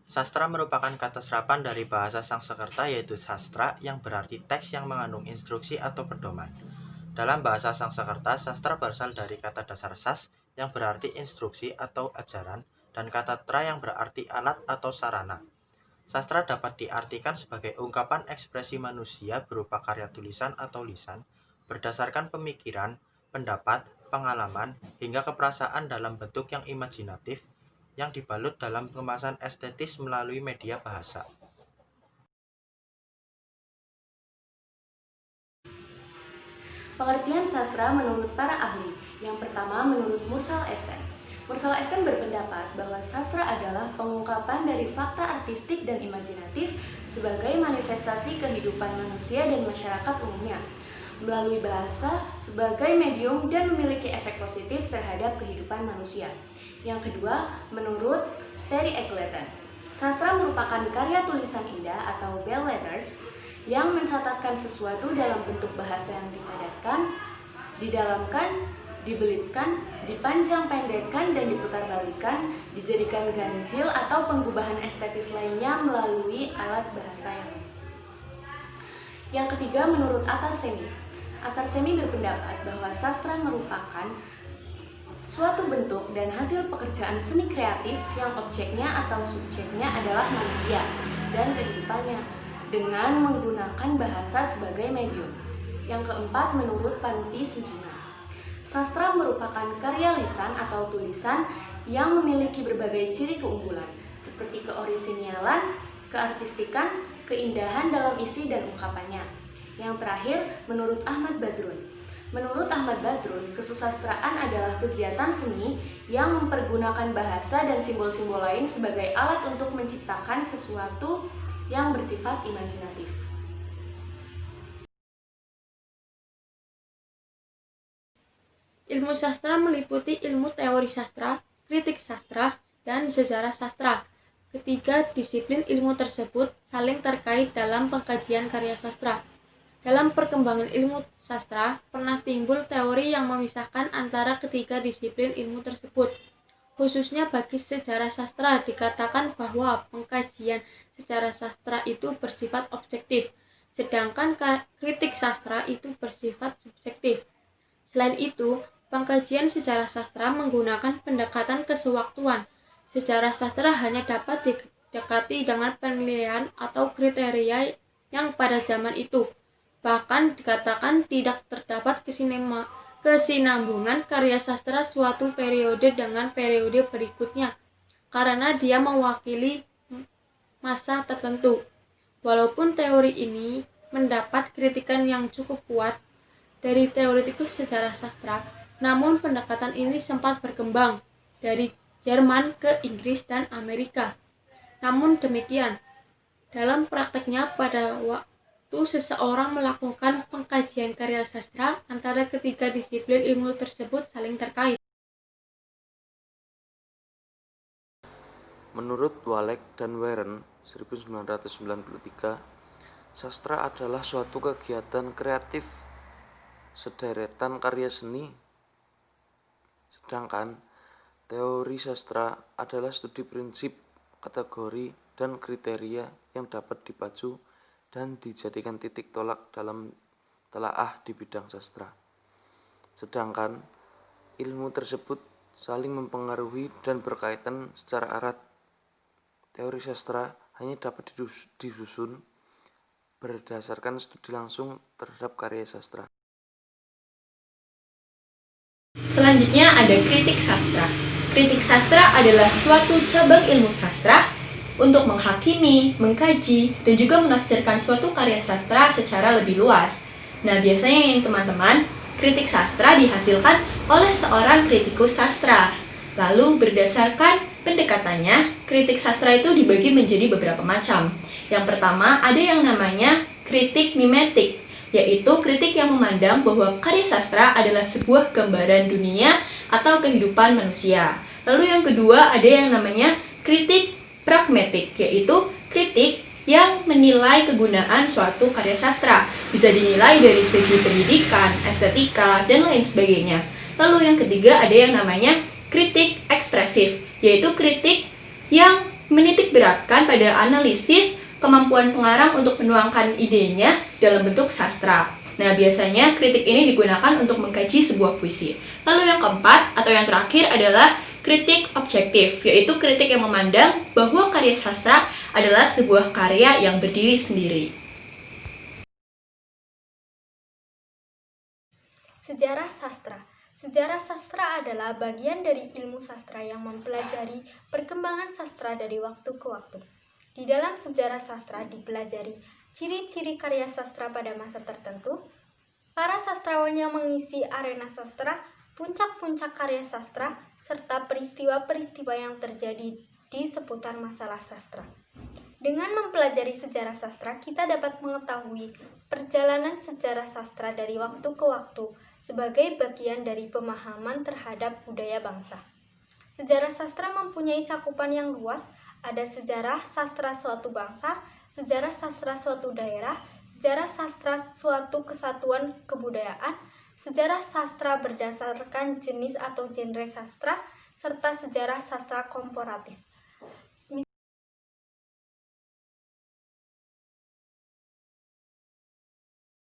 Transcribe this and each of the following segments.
Sastra merupakan kata serapan dari bahasa Sangsekerta yaitu sastra yang berarti teks yang mengandung instruksi atau pedoman. Dalam bahasa Sangsekerta, sastra berasal dari kata dasar sas yang berarti instruksi atau ajaran dan kata tra yang berarti alat atau sarana. Sastra dapat diartikan sebagai ungkapan ekspresi manusia berupa karya tulisan atau lisan berdasarkan pemikiran, pendapat, pengalaman, hingga keperasaan dalam bentuk yang imajinatif yang dibalut dalam kemasan estetis melalui media bahasa. Pengertian sastra menurut para ahli. Yang pertama menurut Mursal Esten. Mursal Esten berpendapat bahwa sastra adalah pengungkapan dari fakta artistik dan imajinatif sebagai manifestasi kehidupan manusia dan masyarakat umumnya, melalui bahasa sebagai medium dan memiliki efek positif terhadap kehidupan manusia. Yang kedua, menurut Terry Eggleton, sastra merupakan karya tulisan indah atau bell letters yang mencatatkan sesuatu dalam bentuk bahasa yang dipadatkan, didalamkan, dibelitkan, dipanjang pendekkan, dan diputarbalikkan, dijadikan ganjil atau penggubahan estetis lainnya melalui alat bahasa yang lain. Yang ketiga, menurut Atarsemi. Atarsemi berpendapat bahwa sastra merupakan suatu bentuk dan hasil pekerjaan seni kreatif yang objeknya atau subjeknya adalah manusia dan kehidupannya, dengan menggunakan bahasa sebagai medium. Yang keempat, menurut Panuti Sujina, sastra merupakan karya lisan atau tulisan yang memiliki berbagai ciri keunggulan, seperti keorisinalan, keartistikan, keindahan dalam isi dan ungkapannya. Yang terakhir, menurut Ahmad Badrun. Menurut Ahmad Badrun, kesusastraan adalah kegiatan seni yang mempergunakan bahasa dan simbol-simbol lain sebagai alat untuk menciptakan sesuatu yang bersifat imajinatif. Ilmu sastra meliputi ilmu teori sastra, kritik sastra, dan sejarah sastra. Ketiga disiplin ilmu tersebut saling terkait dalam pengkajian karya sastra. Dalam perkembangan ilmu sastra, pernah timbul teori yang memisahkan antara ketiga disiplin ilmu tersebut. Khususnya bagi sejarah sastra, dikatakan bahwa pengkajian sejarah sastra itu bersifat objektif, sedangkan kritik sastra itu bersifat subjektif. Selain itu, pengkajian sejarah sastra menggunakan pendekatan kesewaktuan. Sejarah sastra hanya dapat didekati dengan penilaian atau kriteria yang pada zaman itu. Bahkan dikatakan tidak terdapat kesinambungan karya sastra suatu periode dengan periode berikutnya, karena dia mewakili masa tertentu. Walaupun teori ini mendapat kritikan yang cukup kuat dari teoretikus sejarah sastra, namun pendekatan ini sempat berkembang dari Jerman ke Inggris dan Amerika. Namun demikian, dalam prakteknya pada waktu seseorang melakukan pengkajian karya sastra, antara ketiga disiplin ilmu tersebut saling terkait. Menurut Walek dan Warren 1993, sastra adalah suatu kegiatan kreatif sederetan karya seni, sedangkan teori sastra adalah studi prinsip, kategori, dan kriteria yang dapat dipacu dan dijadikan titik tolak dalam telaah di bidang sastra. Sedangkan ilmu tersebut saling mempengaruhi dan berkaitan secara erat. Teori sastra hanya dapat disusun berdasarkan studi langsung terhadap karya sastra. Selanjutnya ada kritik sastra. Kritik sastra adalah suatu cabang ilmu sastra untuk menghakimi, mengkaji, dan juga menafsirkan suatu karya sastra secara lebih luas. Nah, biasanya teman-teman, kritik sastra dihasilkan oleh seorang kritikus sastra. Lalu berdasarkan pendekatannya, kritik sastra itu dibagi menjadi beberapa macam. Yang pertama, ada yang namanya kritik mimetik, yaitu kritik yang memandang bahwa karya sastra adalah sebuah gambaran dunia atau kehidupan manusia. Lalu yang kedua, ada yang namanya kritik pragmatik, yaitu kritik yang menilai kegunaan suatu karya sastra. Bisa dinilai dari segi pendidikan, estetika, dan lain sebagainya. Lalu yang ketiga ada yang namanya kritik ekspresif, yaitu kritik yang menitik beratkan pada analisis kemampuan pengarang untuk menuangkan idenya dalam bentuk sastra. Nah, biasanya kritik ini digunakan untuk mengkaji sebuah puisi. Lalu yang keempat atau yang terakhir adalah kritik objektif, yaitu kritik yang memandang bahwa karya sastra adalah sebuah karya yang berdiri sendiri. Sejarah sastra. Sejarah sastra adalah bagian dari ilmu sastra yang mempelajari perkembangan sastra dari waktu ke waktu. Di dalam sejarah sastra dipelajari ciri-ciri karya sastra pada masa tertentu, para sastrawan yang mengisi arena sastra, puncak-puncak karya sastra, serta peristiwa-peristiwa yang terjadi di seputar masalah sastra. Dengan mempelajari sejarah sastra, kita dapat mengetahui perjalanan sejarah sastra dari waktu ke waktu sebagai bagian dari pemahaman terhadap budaya bangsa. Sejarah sastra mempunyai cakupan yang luas, ada sejarah sastra suatu bangsa, sejarah sastra suatu daerah, sejarah sastra suatu kesatuan kebudayaan, sejarah sastra berdasarkan jenis atau genre sastra, serta sejarah sastra komparatif.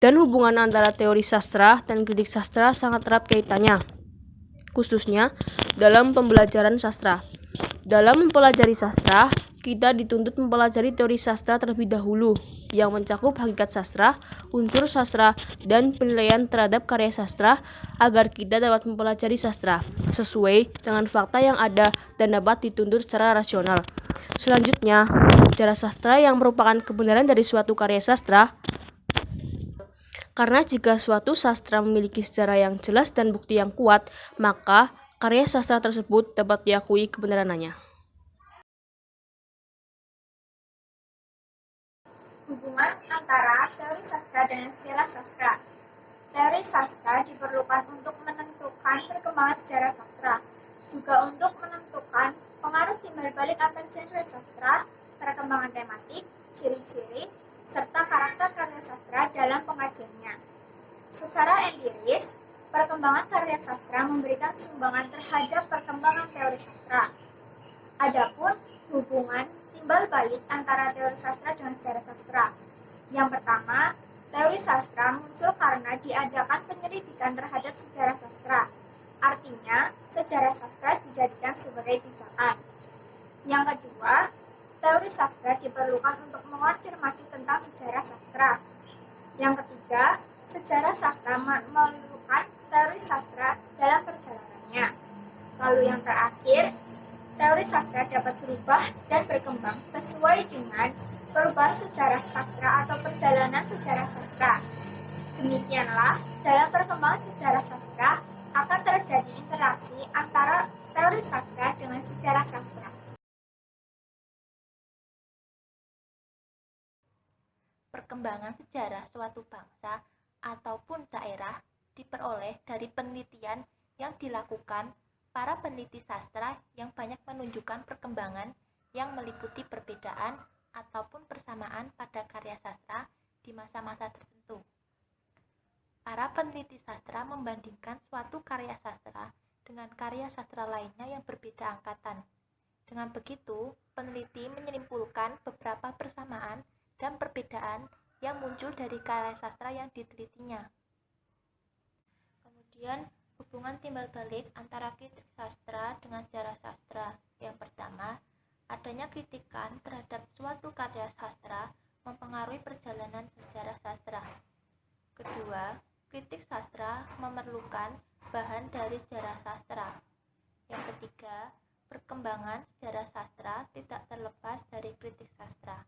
Dan hubungan antara teori sastra dan kritik sastra sangat erat kaitannya, khususnya dalam pembelajaran sastra. Dalam mempelajari sastra, kita dituntut mempelajari teori sastra terlebih dahulu, yang mencakup hakikat sastra, unsur sastra, dan penilaian terhadap karya sastra, agar kita dapat mempelajari sastra sesuai dengan fakta yang ada dan dapat dituntut secara rasional. Selanjutnya, sejarah sastra yang merupakan kebenaran dari suatu karya sastra. Karena jika suatu sastra memiliki sejarah yang jelas dan bukti yang kuat, maka karya sastra tersebut dapat diakui kebenarannya. Hubungan antara teori sastra dengan sejarah sastra. Teori sastra diperlukan untuk menentukan perkembangan sejarah sastra, juga untuk menentukan pengaruh timbal balik antar genre sastra, perkembangan tematik, ciri-ciri, serta karakter karya sastra dalam pengajiannya. Secara empiris, perkembangan karya sastra memberikan sumbangan terhadap perkembangan teori sastra. Adapun hubungan timbal balik antara teori sastra dengan sejarah sastra. Yang pertama, teori sastra muncul karena diadakan penyelidikan terhadap sejarah sastra. Artinya, sejarah sastra dijadikan sebagai pijakan. Yang kedua, teori sastra diperlukan untuk mengonfirmasi tentang sejarah sastra. Yang ketiga, sejarah sastra memerlukan teori sastra dalam perjalanannya. Lalu yang terakhir, teori sastra dapat berubah dan berkembang sesuai dengan perubahan sejarah sastra atau perjalanan sejarah sastra. Demikianlah, dalam perkembangan sejarah sastra akan terjadi interaksi antara teori sastra dengan sejarah sastra. Perkembangan sejarah suatu bangsa ataupun daerah diperoleh dari penelitian yang dilakukan para peneliti sastra yang banyak menunjukkan perkembangan yang meliputi perbedaan ataupun persamaan pada karya sastra di masa-masa tertentu. Para peneliti sastra membandingkan suatu karya sastra dengan karya sastra lainnya yang berbeda angkatan. Dengan begitu, peneliti menyimpulkan beberapa persamaan dan perbedaan yang muncul dari karya sastra yang ditelitinya. Kemudian, hubungan timbal balik antara kritik sastra dengan sejarah sastra. Yang pertama, adanya kritikan terhadap suatu karya sastra mempengaruhi perjalanan sejarah sastra. Kedua, kritik sastra memerlukan bahan dari sejarah sastra. Yang ketiga, perkembangan sejarah sastra tidak terlepas dari kritik sastra.